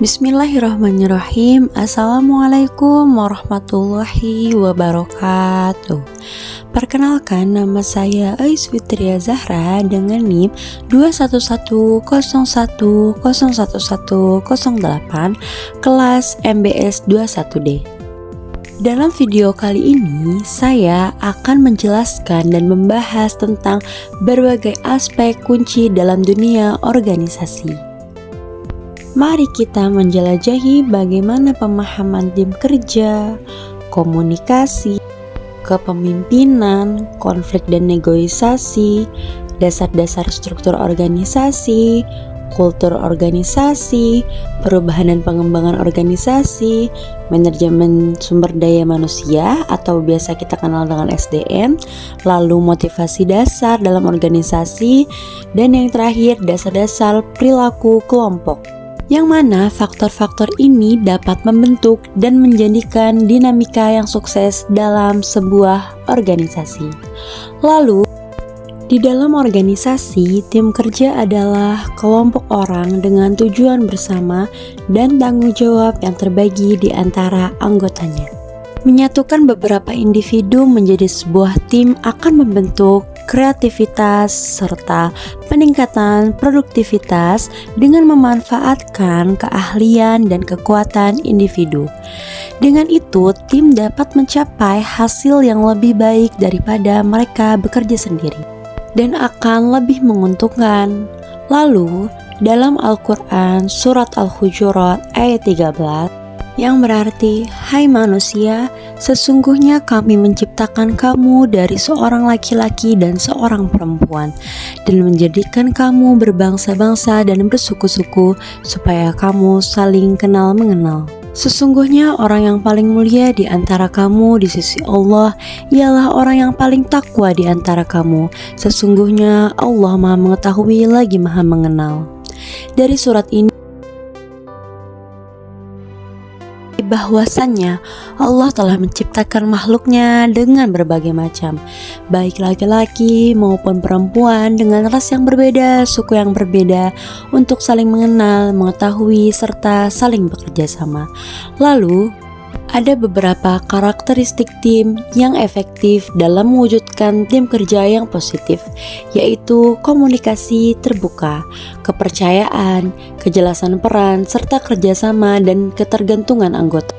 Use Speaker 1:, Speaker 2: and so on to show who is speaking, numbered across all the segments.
Speaker 1: Bismillahirrahmanirrahim. Assalamualaikum warahmatullahi wabarakatuh. Perkenalkan, nama saya Ais Fitria Zahra dengan NIM 21101011108 kelas MBS 21D. Dalam video kali ini, saya akan menjelaskan dan membahas tentang berbagai aspek kunci dalam dunia organisasi. Mari kita menjelajahi bagaimana pemahaman tim kerja, komunikasi, kepemimpinan, konflik dan negosiasi, dasar-dasar struktur organisasi, kultur organisasi, perubahan dan pengembangan organisasi, manajemen sumber daya manusia atau biasa kita kenal dengan SDM, lalu motivasi dasar dalam organisasi, dan yang terakhir dasar-dasar perilaku kelompok. Yang mana faktor-faktor ini dapat membentuk dan menjadikan dinamika yang sukses dalam sebuah organisasi. Lalu, di dalam organisasi, tim kerja adalah kelompok orang dengan tujuan bersama dan tanggung jawab yang terbagi di antara anggotanya. Menyatukan beberapa individu menjadi sebuah tim akan membentuk kreativitas serta peningkatan produktivitas dengan memanfaatkan keahlian dan kekuatan individu. Dengan itu, tim dapat mencapai hasil yang lebih baik daripada mereka bekerja sendiri dan akan lebih menguntungkan. Lalu, dalam Al-Quran surat Al-Hujurat ayat 13 yang berarti, hai manusia, sesungguhnya kami menciptakan kamu dari seorang laki-laki dan seorang perempuan dan menjadikan kamu berbangsa-bangsa dan bersuku-suku supaya kamu saling kenal mengenal. Sesungguhnya orang yang paling mulia di antara kamu di sisi Allah ialah orang yang paling takwa di antara kamu. Sesungguhnya Allah Maha mengetahui lagi Maha mengenal. Dari surat ini bahwasannya Allah telah menciptakan makhluknya dengan berbagai macam, baik laki-laki maupun perempuan dengan ras yang berbeda, suku yang berbeda, untuk saling mengenal, mengetahui, serta saling bekerja sama. Lalu, ada beberapa karakteristik tim yang efektif dalam mewujudkan tim kerja yang positif, yaitu komunikasi terbuka, kepercayaan, kejelasan peran, serta kerjasama dan ketergantungan anggota.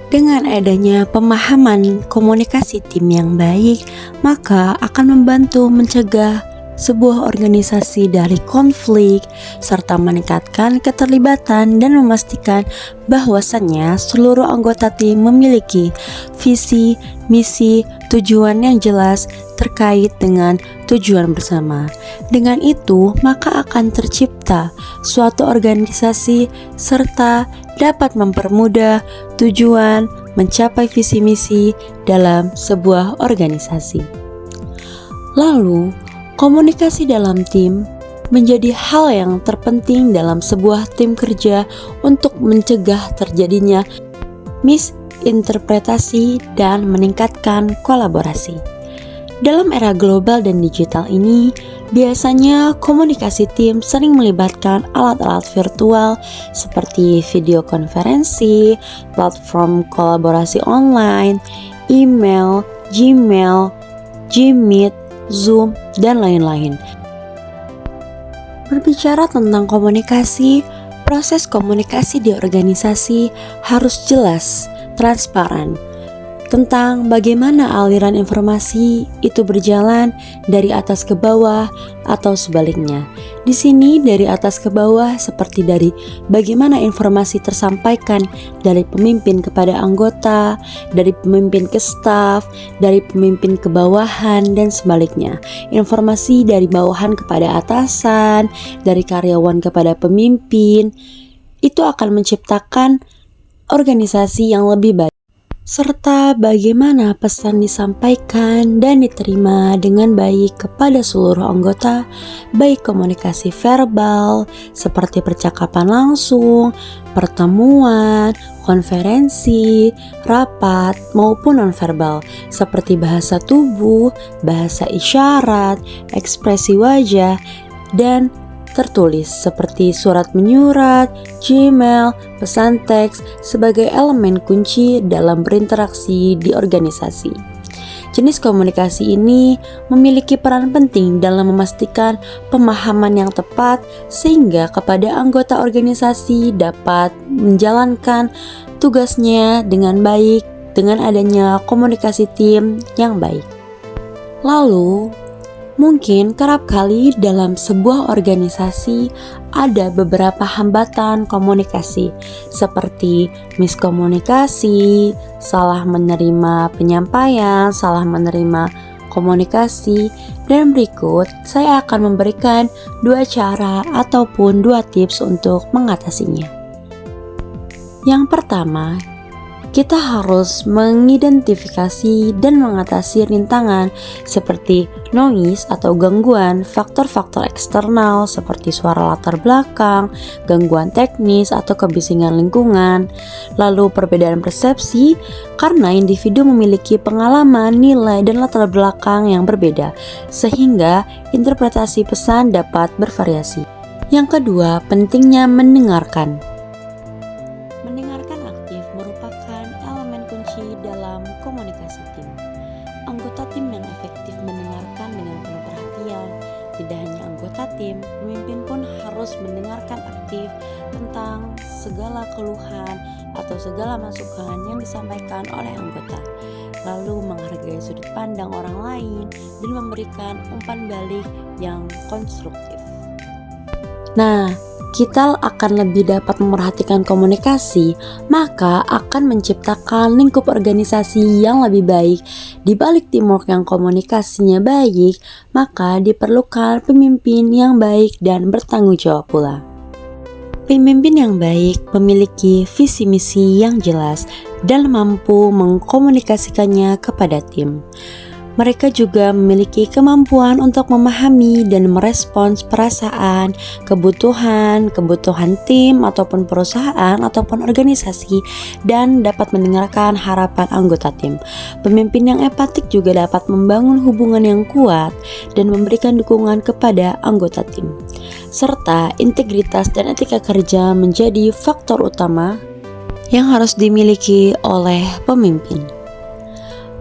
Speaker 1: Dengan adanya pemahaman komunikasi tim yang baik, maka akan membantu mencegah sebuah organisasi dari konflik, serta meningkatkan keterlibatan dan memastikan bahwasannya seluruh anggota tim memiliki visi, misi, tujuan yang jelas terkait dengan tujuan bersama. Dengan itu, maka akan tercipta suatu organisasi serta dapat mempermudah tujuan mencapai visi misi dalam sebuah organisasi. Lalu, komunikasi dalam tim menjadi hal yang terpenting dalam sebuah tim kerja untuk mencegah terjadinya misinterpretasi dan meningkatkan kolaborasi. Dalam era global dan digital ini, biasanya komunikasi tim sering melibatkan alat-alat virtual seperti video konferensi, platform kolaborasi online, email, Gmail, Gmeet, Zoom, dan lain-lain. Berbicara tentang komunikasi, proses komunikasi di organisasi harus jelas, transparan, tentang bagaimana aliran informasi itu berjalan dari atas ke bawah atau sebaliknya. Di sini dari atas ke bawah seperti dari bagaimana informasi tersampaikan dari pemimpin kepada anggota, dari pemimpin ke staf, dari pemimpin ke bawahan dan sebaliknya. Informasi dari bawahan kepada atasan, dari karyawan kepada pemimpin, itu akan menciptakan organisasi yang lebih baik. Serta bagaimana pesan disampaikan dan diterima dengan baik kepada seluruh anggota, baik komunikasi verbal seperti percakapan langsung, pertemuan, konferensi, rapat, maupun nonverbal seperti bahasa tubuh, bahasa isyarat, ekspresi wajah, dan tertulis seperti surat menyurat, Gmail, pesan teks sebagai elemen kunci dalam berinteraksi di organisasi. Jenis komunikasi ini memiliki peran penting dalam memastikan pemahaman yang tepat sehingga kepada anggota organisasi dapat menjalankan tugasnya dengan baik dengan adanya komunikasi tim yang baik. Lalu, mungkin kerap kali dalam sebuah organisasi ada beberapa hambatan komunikasi seperti miskomunikasi, salah menerima penyampaian, salah menerima komunikasi, dan berikut saya akan memberikan 2 cara ataupun 2 tips untuk mengatasinya. Yang pertama, kita harus mengidentifikasi dan mengatasi rintangan seperti noise atau gangguan, faktor-faktor eksternal seperti suara latar belakang, gangguan teknis atau kebisingan lingkungan, lalu perbedaan persepsi karena individu memiliki pengalaman, nilai, dan latar belakang yang berbeda, sehingga interpretasi pesan dapat bervariasi. Yang kedua, pentingnya mendengarkan. Mendengarkan aktif merupakan elemen kunci dalam komunikasi tim. Anggota tim yang efektif mendengarkan dengan penuh perhatian. Tidak hanya anggota tim, pemimpin pun harus mendengarkan aktif tentang segala keluhan atau segala masukan yang disampaikan oleh anggota. Lalu menghargai sudut pandang orang lain dan memberikan umpan balik yang konstruktif. Nah, kita akan lebih dapat memerhatikan komunikasi, maka akan menciptakan lingkup organisasi yang lebih baik. Di balik teamwork yang komunikasinya baik, maka diperlukan pemimpin yang baik dan bertanggung jawab pula. Pemimpin yang baik memiliki visi misi yang jelas dan mampu mengkomunikasikannya kepada tim. Mereka juga memiliki kemampuan untuk memahami dan merespons perasaan, kebutuhan tim ataupun perusahaan ataupun organisasi dan dapat mendengarkan harapan anggota tim. Pemimpin yang empatik juga dapat membangun hubungan yang kuat dan memberikan dukungan kepada anggota tim. Serta integritas dan etika kerja menjadi faktor utama yang harus dimiliki oleh pemimpin.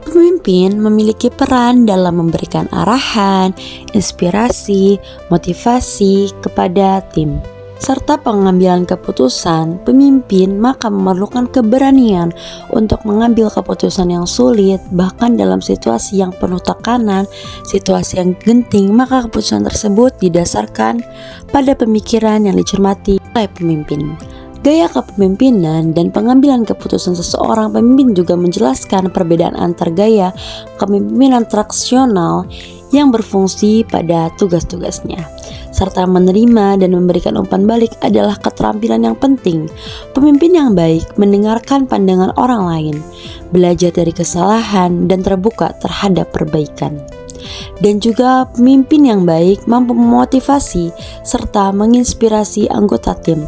Speaker 1: Pemimpin memiliki peran dalam memberikan arahan, inspirasi, motivasi kepada tim, serta pengambilan keputusan. Pemimpin maka memerlukan keberanian untuk mengambil keputusan yang sulit, bahkan dalam situasi yang penuh tekanan, situasi yang genting, maka keputusan tersebut didasarkan pada pemikiran yang dicermati oleh pemimpin. Gaya kepemimpinan dan pengambilan keputusan seseorang pemimpin juga menjelaskan perbedaan antar gaya kepemimpinan transaksional yang berfungsi pada tugas-tugasnya. Serta menerima dan memberikan umpan balik adalah keterampilan yang penting. Pemimpin yang baik mendengarkan pandangan orang lain, belajar dari kesalahan dan terbuka terhadap perbaikan. Dan juga pemimpin yang baik mampu memotivasi serta menginspirasi anggota tim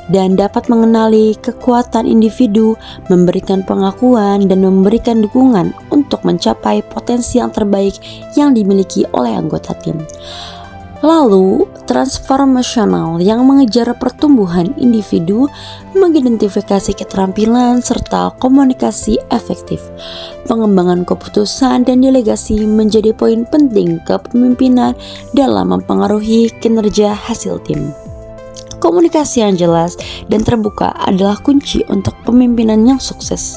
Speaker 1: dan dapat mengenali kekuatan individu, memberikan pengakuan dan memberikan dukungan untuk mencapai potensi yang terbaik yang dimiliki oleh anggota tim. Lalu, transformasional yang mengejar pertumbuhan individu, mengidentifikasi keterampilan serta komunikasi efektif. Pengembangan keputusan dan delegasi menjadi poin penting kepemimpinan dalam mempengaruhi kinerja hasil tim. Komunikasi yang jelas dan terbuka adalah kunci untuk pemimpinan yang sukses.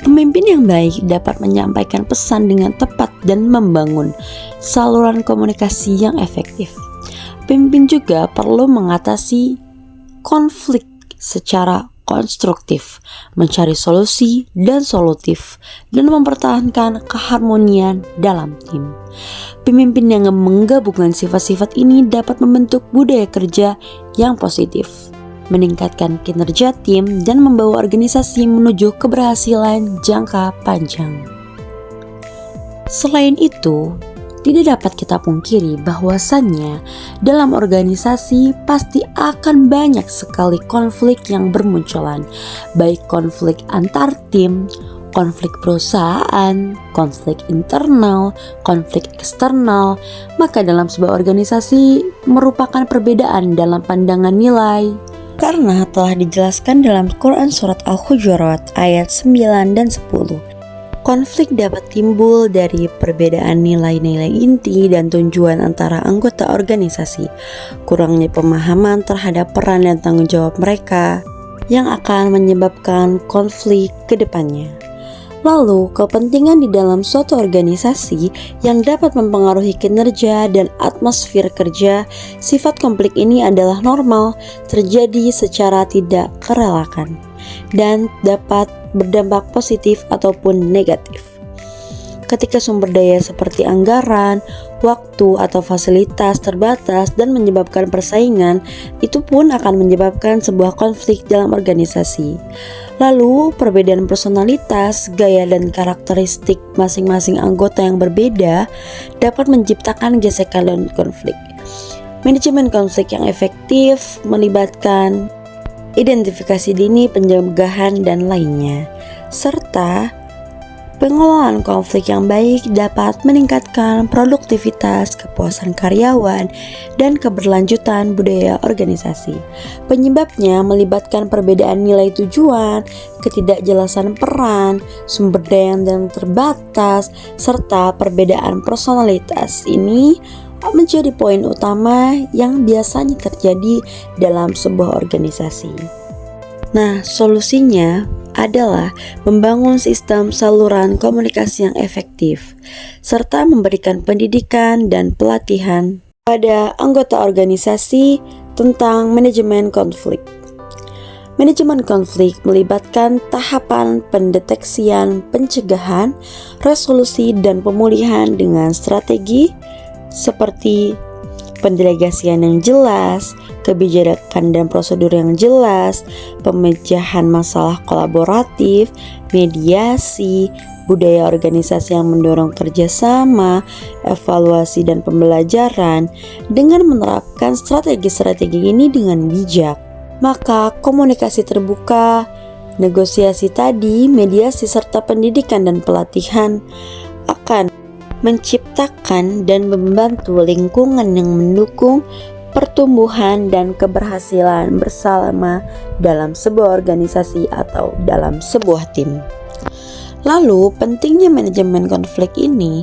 Speaker 1: Pemimpin yang baik dapat menyampaikan pesan dengan tepat dan membangun saluran komunikasi yang efektif. Pemimpin juga perlu mengatasi konflik secara konstruktif, mencari solusi dan solutif, dan mempertahankan keharmonian dalam tim. Pemimpin yang menggabungkan sifat-sifat ini dapat membentuk budaya kerja yang positif, meningkatkan kinerja tim, dan membawa organisasi menuju keberhasilan jangka panjang. Selain itu, tidak dapat kita pungkiri bahwasannya dalam organisasi pasti akan banyak sekali konflik yang bermunculan, baik konflik antar tim, konflik perusahaan, konflik internal, konflik eksternal, maka dalam sebuah organisasi merupakan perbedaan dalam pandangan nilai. Karena telah dijelaskan dalam Quran Surat Al-Hujurat ayat 9 dan 10. Konflik dapat timbul dari perbedaan nilai-nilai inti dan tujuan antara anggota organisasi, kurangnya pemahaman terhadap peran dan tanggung jawab mereka yang akan menyebabkan konflik ke depannya. Lalu, kepentingan di dalam suatu organisasi yang dapat mempengaruhi kinerja dan atmosfer kerja, sifat konflik ini adalah normal, terjadi secara tidak kerelakan, dan dapat berdampak positif ataupun negatif. Ketika sumber daya seperti anggaran, waktu, atau fasilitas terbatas dan menyebabkan persaingan, itu pun akan menyebabkan sebuah konflik dalam organisasi. Lalu, perbedaan personalitas, gaya, dan karakteristik masing-masing anggota yang berbeda dapat menciptakan gesekan dan konflik. Manajemen konflik yang efektif melibatkan identifikasi dini, pencegahan, dan lainnya, serta pengelolaan konflik yang baik dapat meningkatkan produktivitas, kepuasan karyawan, dan keberlanjutan budaya organisasi. Penyebabnya melibatkan perbedaan nilai tujuan, ketidakjelasan peran, sumber daya yang terbatas, serta perbedaan personalitas. Ini menjadi poin utama yang biasanya terjadi dalam sebuah organisasi. Nah, solusinya adalah membangun sistem saluran komunikasi yang efektif, serta memberikan pendidikan dan pelatihan pada anggota organisasi tentang manajemen konflik. Manajemen konflik melibatkan tahapan pendeteksian, pencegahan, resolusi, dan pemulihan dengan strategi seperti pendelegasian yang jelas, kebijakan dan prosedur yang jelas, pemecahan masalah kolaboratif, mediasi, budaya organisasi yang mendorong kerjasama, evaluasi dan pembelajaran. Dengan menerapkan strategi-strategi ini dengan bijak, maka komunikasi terbuka, negosiasi tadi, mediasi serta pendidikan dan pelatihan akan menciptakan dan membantu lingkungan yang mendukung pertumbuhan dan keberhasilan bersama dalam sebuah organisasi atau dalam sebuah tim. Lalu, pentingnya manajemen konflik ini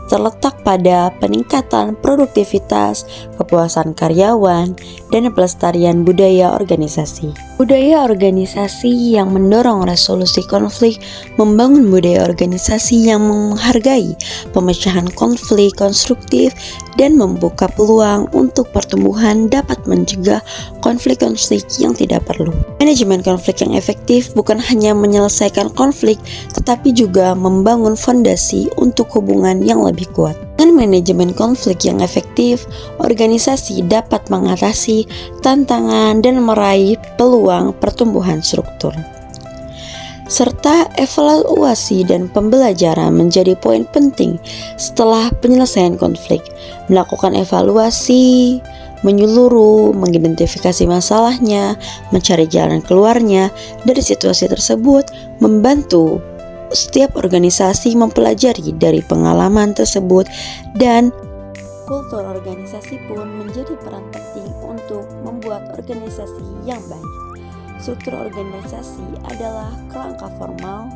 Speaker 1: terletak pada peningkatan produktivitas, kepuasan karyawan, dan pelestarian budaya organisasi. Budaya organisasi yang mendorong resolusi konflik, membangun budaya organisasi yang menghargai pemecahan konflik konstruktif, dan membuka peluang untuk pertumbuhan dapat mencegah konflik-konflik yang tidak perlu. Manajemen konflik yang efektif bukan hanya menyelesaikan konflik, tetapi juga membangun fondasi untuk hubungan yang lebih kuat. Dengan manajemen konflik yang efektif, organisasi dapat mengatasi tantangan dan meraih peluang pertumbuhan struktur. Serta evaluasi dan pembelajaran menjadi poin penting setelah penyelesaian konflik. Melakukan evaluasi menyeluruh, mengidentifikasi masalahnya, mencari jalan keluarnya dari situasi tersebut, membantu setiap organisasi mempelajari dari pengalaman tersebut, dan kultur organisasi pun menjadi peran penting untuk membuat organisasi yang baik. Struktur organisasi adalah kerangka formal.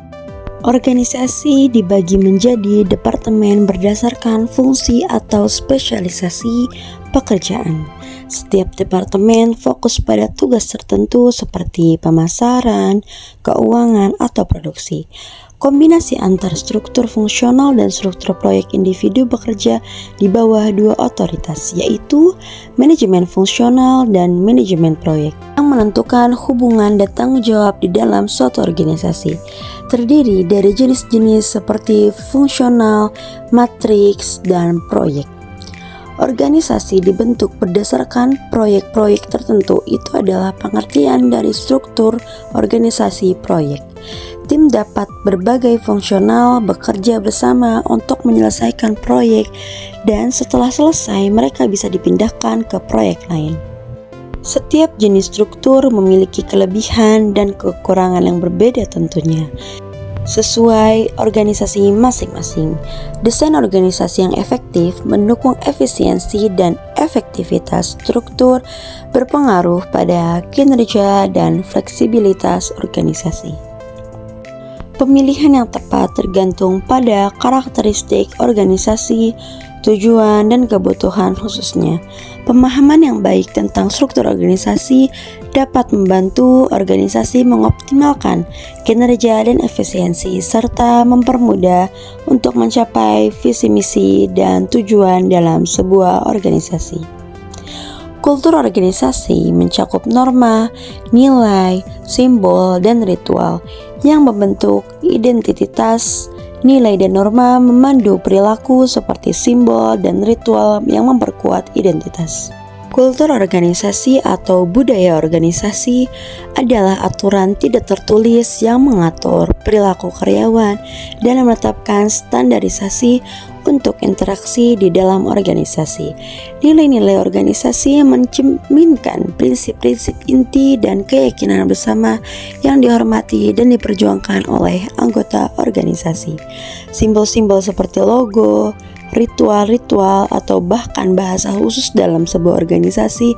Speaker 1: Organisasi dibagi menjadi departemen berdasarkan fungsi atau spesialisasi pekerjaan. Setiap departemen fokus pada tugas tertentu seperti pemasaran, keuangan, atau produksi. Kombinasi antara struktur fungsional dan struktur proyek individu bekerja di bawah dua otoritas, yaitu manajemen fungsional dan manajemen proyek, yang menentukan hubungan dan tanggung jawab di dalam suatu organisasi. Terdiri dari jenis-jenis seperti fungsional, matriks, dan proyek. Organisasi dibentuk berdasarkan proyek-proyek tertentu. Itu adalah pengertian dari struktur organisasi proyek. Tim dapat berbagai fungsional bekerja bersama untuk menyelesaikan proyek, dan setelah selesai mereka bisa dipindahkan ke proyek lain. Setiap jenis struktur memiliki kelebihan dan kekurangan yang berbeda tentunya. sesuai organisasi masing-masing. Desain organisasi yang efektif mendukung efisiensi dan efektivitas struktur, berpengaruh pada kinerja dan fleksibilitas organisasi. Pemilihan yang tepat tergantung pada karakteristik organisasi, tujuan, dan kebutuhan khususnya. Pemahaman yang baik tentang struktur organisasi dapat membantu organisasi mengoptimalkan kinerja dan efisiensi serta mempermudah untuk mencapai visi misi dan tujuan dalam sebuah organisasi. Kultur organisasi mencakup norma, nilai, simbol, dan ritual yang membentuk identitas. Nilai dan norma memandu perilaku seperti simbol dan ritual yang memperkuat identitas. Kultur organisasi atau budaya organisasi adalah aturan tidak tertulis yang mengatur perilaku karyawan dan menetapkan standarisasi untuk interaksi di dalam organisasi. Nilai-nilai organisasi mencerminkan prinsip-prinsip inti dan keyakinan bersama yang dihormati dan diperjuangkan oleh anggota organisasi. Simbol-simbol seperti logo, ritual-ritual, atau bahkan bahasa khusus dalam sebuah organisasi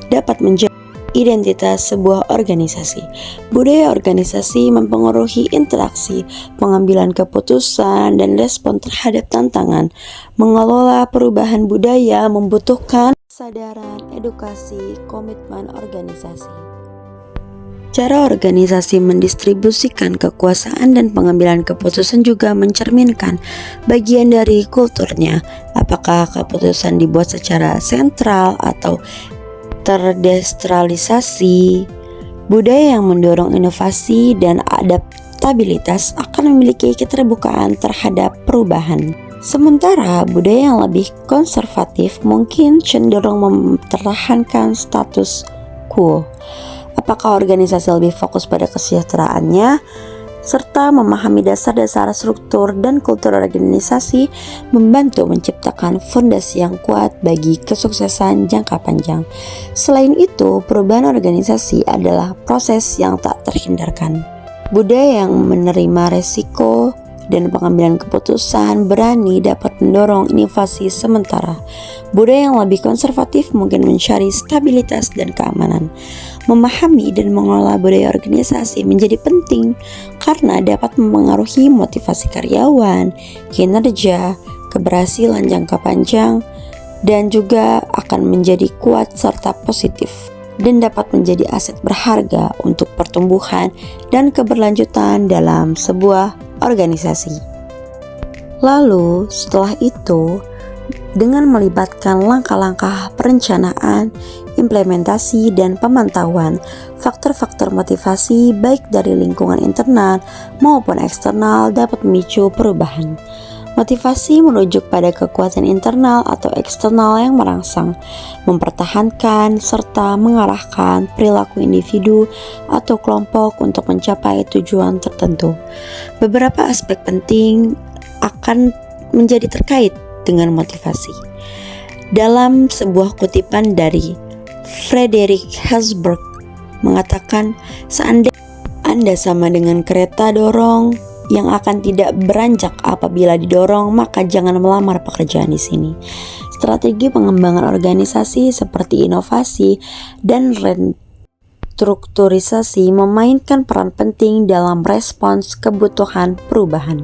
Speaker 1: dapat menjadi identitas sebuah organisasi. Budaya organisasi mempengaruhi interaksi, pengambilan keputusan, dan respon terhadap tantangan. Mengelola perubahan budaya membutuhkan kesadaran, edukasi, komitmen organisasi. Cara organisasi mendistribusikan kekuasaan dan pengambilan keputusan juga mencerminkan bagian dari kulturnya. Apakah keputusan dibuat secara sentral atau terdesentralisasi? Budaya yang mendorong inovasi dan adaptabilitas akan memiliki keterbukaan terhadap perubahan. Sementara budaya yang lebih konservatif mungkin cenderung mempertahankan status quo. Apakah organisasi lebih fokus pada kesejahteraannya, serta memahami dasar-dasar struktur dan kultur organisasi membantu menciptakan fondasi yang kuat bagi kesuksesan jangka panjang. Selain itu, perubahan organisasi adalah proses yang tak terhindarkan. Budaya yang menerima resiko dan pengambilan keputusan berani dapat mendorong inovasi sementara. Budaya yang lebih konservatif mungkin mencari stabilitas dan keamanan. Memahami dan mengelola budaya organisasi menjadi penting karena dapat mempengaruhi motivasi karyawan, kinerja, keberhasilan jangka panjang, dan juga akan menjadi kuat serta positif dan dapat menjadi aset berharga untuk pertumbuhan dan keberlanjutan dalam sebuah organisasi. Lalu setelah itu, dengan melibatkan langkah-langkah perencanaan, implementasi, dan pemantauan, faktor-faktor motivasi baik dari lingkungan internal maupun eksternal dapat memicu perubahan. Motivasi merujuk pada kekuatan internal atau eksternal yang merangsang, mempertahankan, serta mengarahkan perilaku individu atau kelompok untuk mencapai tujuan tertentu. Beberapa aspek penting akan menjadi terkait dengan motivasi. Dalam sebuah kutipan dari Frederick Herzberg mengatakan, seandainya Anda sama dengan kereta dorong yang akan tidak beranjak apabila didorong, maka jangan melamar pekerjaan di sini. Strategi pengembangan organisasi seperti inovasi dan restrukturisasi memainkan peran penting dalam respons kebutuhan perubahan.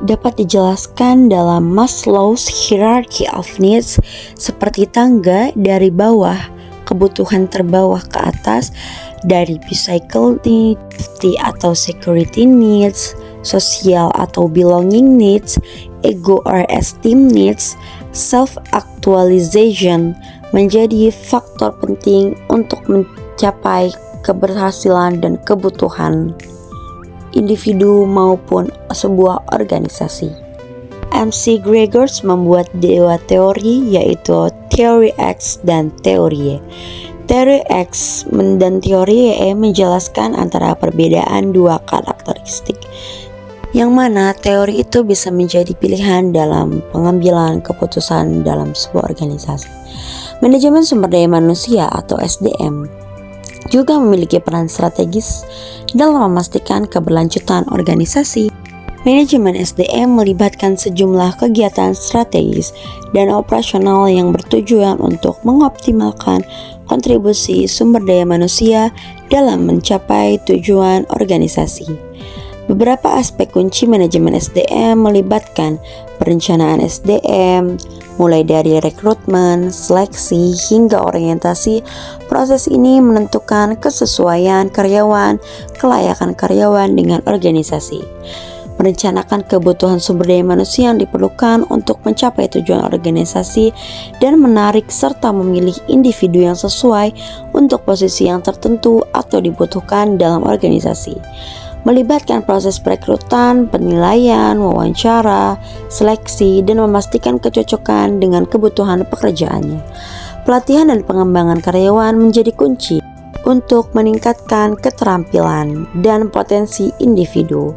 Speaker 1: Dapat dijelaskan dalam Maslow's Hierarchy of Needs seperti tangga dari bawah, kebutuhan terbawah ke atas, dari physical needs atau security needs, social atau belonging needs, ego or esteem needs, self-actualization menjadi faktor penting untuk mencapai keberhasilan dan kebutuhan individu maupun sebuah organisasi. MC Gregors membuat dua teori, yaitu teori X dan teori Y. Teori X dan teori Y menjelaskan antara perbedaan dua karakteristik, yang mana teori itu bisa menjadi pilihan dalam pengambilan keputusan dalam sebuah organisasi. Manajemen sumber daya manusia atau SDM. juga memiliki peran strategis dalam memastikan keberlanjutan organisasi. Manajemen SDM melibatkan sejumlah kegiatan strategis dan operasional yang bertujuan untuk mengoptimalkan kontribusi sumber daya manusia dalam mencapai tujuan organisasi. Beberapa aspek kunci manajemen SDM melibatkan perencanaan SDM, mulai dari rekrutmen, seleksi, hingga orientasi. Proses ini menentukan kesesuaian karyawan, kelayakan karyawan dengan organisasi. Merencanakan kebutuhan sumber daya manusia yang diperlukan untuk mencapai tujuan organisasi dan menarik serta memilih individu yang sesuai untuk posisi yang tertentu atau dibutuhkan dalam organisasi. Melibatkan proses perekrutan, penilaian, wawancara, seleksi, dan memastikan kecocokan dengan kebutuhan pekerjaannya. Pelatihan dan pengembangan karyawan menjadi kunci untuk meningkatkan keterampilan dan potensi individu,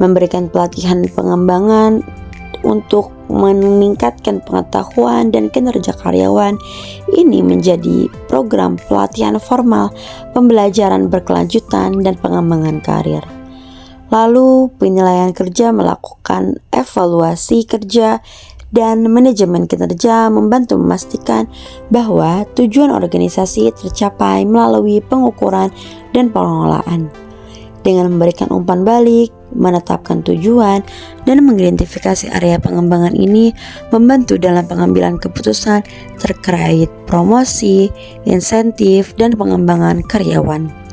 Speaker 1: memberikan pelatihan pengembangan untuk meningkatkan pengetahuan dan kinerja karyawan. Ini menjadi program pelatihan formal, pembelajaran berkelanjutan, dan pengembangan karir. Lalu penilaian kerja melakukan evaluasi kerja dan manajemen kinerja membantu memastikan bahwa tujuan organisasi tercapai melalui pengukuran dan pengelolaan. Dengan memberikan umpan balik, menetapkan tujuan, dan mengidentifikasi area pengembangan ini membantu dalam pengambilan keputusan terkait promosi, insentif, dan pengembangan karyawan.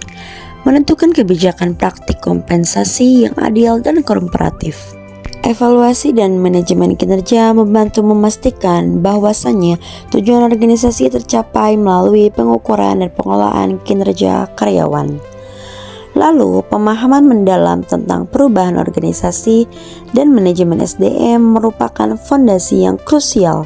Speaker 1: Menentukan kebijakan praktik kompensasi yang adil dan kooperatif. Evaluasi dan manajemen kinerja membantu memastikan bahwasannya tujuan organisasi tercapai melalui pengukuran dan pengelolaan kinerja karyawan. Lalu, pemahaman mendalam tentang perubahan organisasi dan manajemen SDM merupakan fondasi yang krusial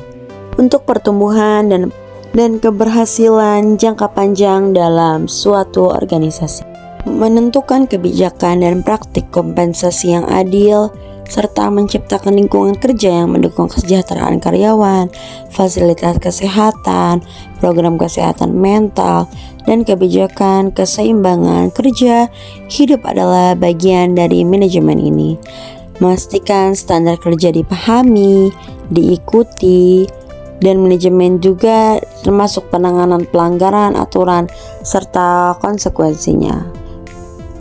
Speaker 1: untuk pertumbuhan dan keberhasilan jangka panjang dalam suatu organisasi. Menentukan kebijakan dan praktik kompensasi yang adil serta menciptakan lingkungan kerja yang mendukung kesejahteraan karyawan, fasilitas kesehatan, program kesehatan mental, dan kebijakan keseimbangan kerja hidup adalah bagian dari manajemen ini. Memastikan standar kerja dipahami, diikuti, dan manajemen juga termasuk penanganan pelanggaran aturan serta konsekuensinya.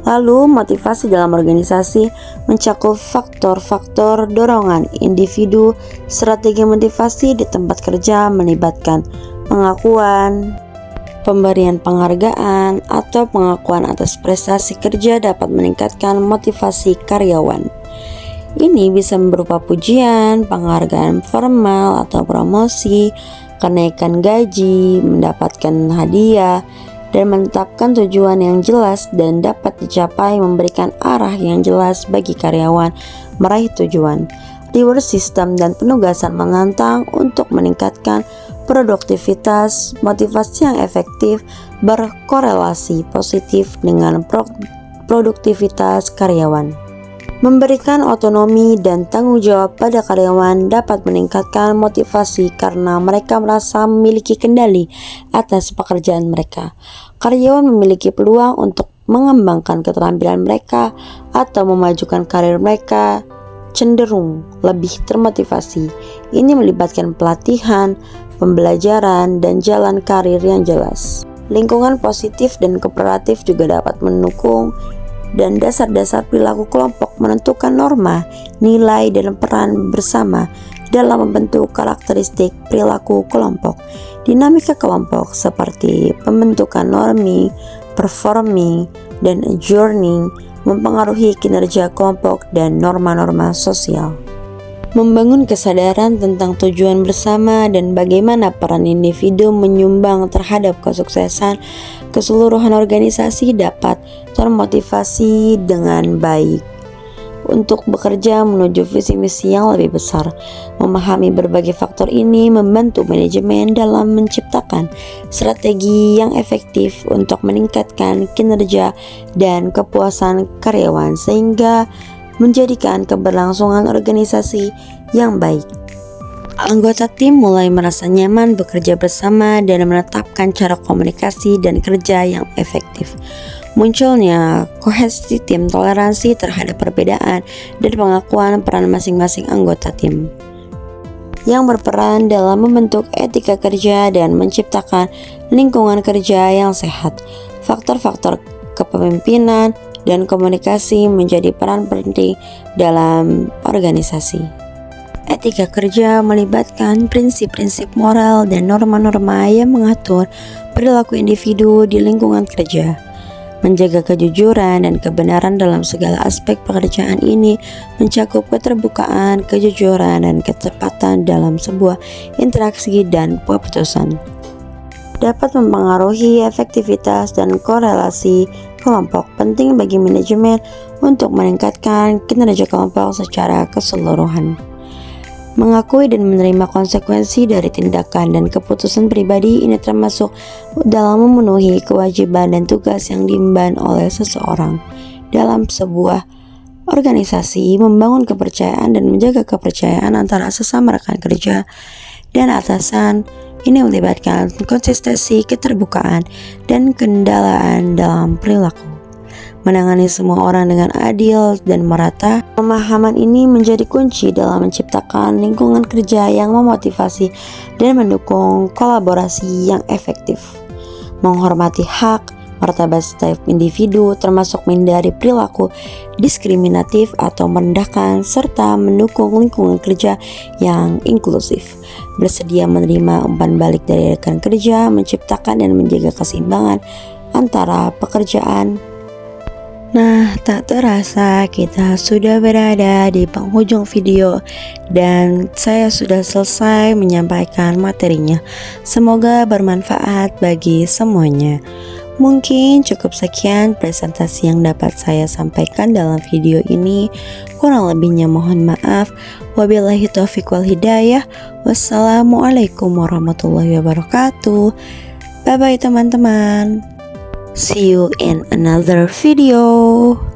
Speaker 1: Lalu, motivasi dalam organisasi mencakup faktor-faktor dorongan individu. Strategi motivasi di tempat kerja melibatkan pengakuan, pemberian penghargaan, atau pengakuan atas prestasi kerja dapat meningkatkan motivasi karyawan. Ini bisa berupa pujian, penghargaan formal atau promosi, kenaikan gaji, mendapatkan hadiah, dan menetapkan tujuan yang jelas dan dapat dicapai, memberikan arah yang jelas bagi karyawan meraih tujuan. Reward system dan penugasan menantang untuk meningkatkan produktivitas. Motivasi yang efektif berkorelasi positif dengan produktivitas karyawan. Memberikan otonomi dan tanggung jawab pada karyawan dapat meningkatkan motivasi karena mereka merasa memiliki kendali atas pekerjaan mereka. Karyawan memiliki peluang untuk mengembangkan keterampilan mereka atau memajukan karir mereka, cenderung lebih termotivasi. Ini melibatkan pelatihan, pembelajaran, dan jalan karir yang jelas. Lingkungan positif dan kooperatif juga dapat mendukung, dan dasar-dasar perilaku kelompok menentukan norma, nilai, dan peran bersama dalam membentuk karakteristik perilaku kelompok. Dinamika kelompok seperti pembentukan norming, performing, dan adjourning mempengaruhi kinerja kelompok dan norma-norma sosial. Membangun kesadaran tentang tujuan bersama dan bagaimana peran individu menyumbang terhadap kesuksesan keseluruhan organisasi dapat termotivasi dengan baik untuk bekerja menuju visi misi yang lebih besar. Memahami berbagai faktor ini membantu manajemen dalam menciptakan strategi yang efektif untuk meningkatkan kinerja dan kepuasan karyawan sehingga menjadikan keberlangsungan organisasi yang baik. Anggota tim mulai merasa nyaman bekerja bersama dan menetapkan cara komunikasi dan kerja yang efektif. Munculnya kohesi tim, toleransi terhadap perbedaan, dan pengakuan peran masing-masing anggota tim yang berperan dalam membentuk etika kerja dan menciptakan lingkungan kerja yang sehat. Faktor-faktor kepemimpinan dan komunikasi menjadi peran penting dalam organisasi. Etika kerja melibatkan prinsip-prinsip moral dan norma-norma yang mengatur perilaku individu di lingkungan kerja. Menjaga kejujuran dan kebenaran dalam segala aspek pekerjaan ini mencakup keterbukaan, kejujuran, dan ketepatan dalam sebuah interaksi dan keputusan. Dapat mempengaruhi efektivitas dan korelasi kelompok, penting bagi manajemen untuk meningkatkan kinerja kelompok secara keseluruhan. Mengakui dan menerima konsekuensi dari tindakan dan keputusan pribadi ini termasuk dalam memenuhi kewajiban dan tugas yang diemban oleh seseorang dalam sebuah organisasi. Membangun kepercayaan dan menjaga kepercayaan antara sesama rekan kerja dan atasan ini melibatkan konsistensi, keterbukaan, dan kendalaan dalam perilaku. Menangani semua orang dengan adil dan merata. Pemahaman ini menjadi kunci dalam menciptakan lingkungan kerja yang memotivasi dan mendukung kolaborasi yang efektif. Menghormati hak, martabat setiap individu, termasuk menghindari perilaku diskriminatif atau merendahkan, serta mendukung lingkungan kerja yang inklusif. Bersedia menerima umpan balik dari rekan kerja, menciptakan dan menjaga keseimbangan antara pekerjaan. Nah, tak terasa kita sudah berada di penghujung video dan saya sudah selesai menyampaikan materinya. Semoga bermanfaat bagi semuanya. Mungkin cukup sekian presentasi yang dapat saya sampaikan dalam video ini. Kurang lebihnya mohon maaf. Wabillahi taufiq wal hidayah. Wassalamualaikum warahmatullahi wabarakatuh. Bye bye teman-teman. See you in another video.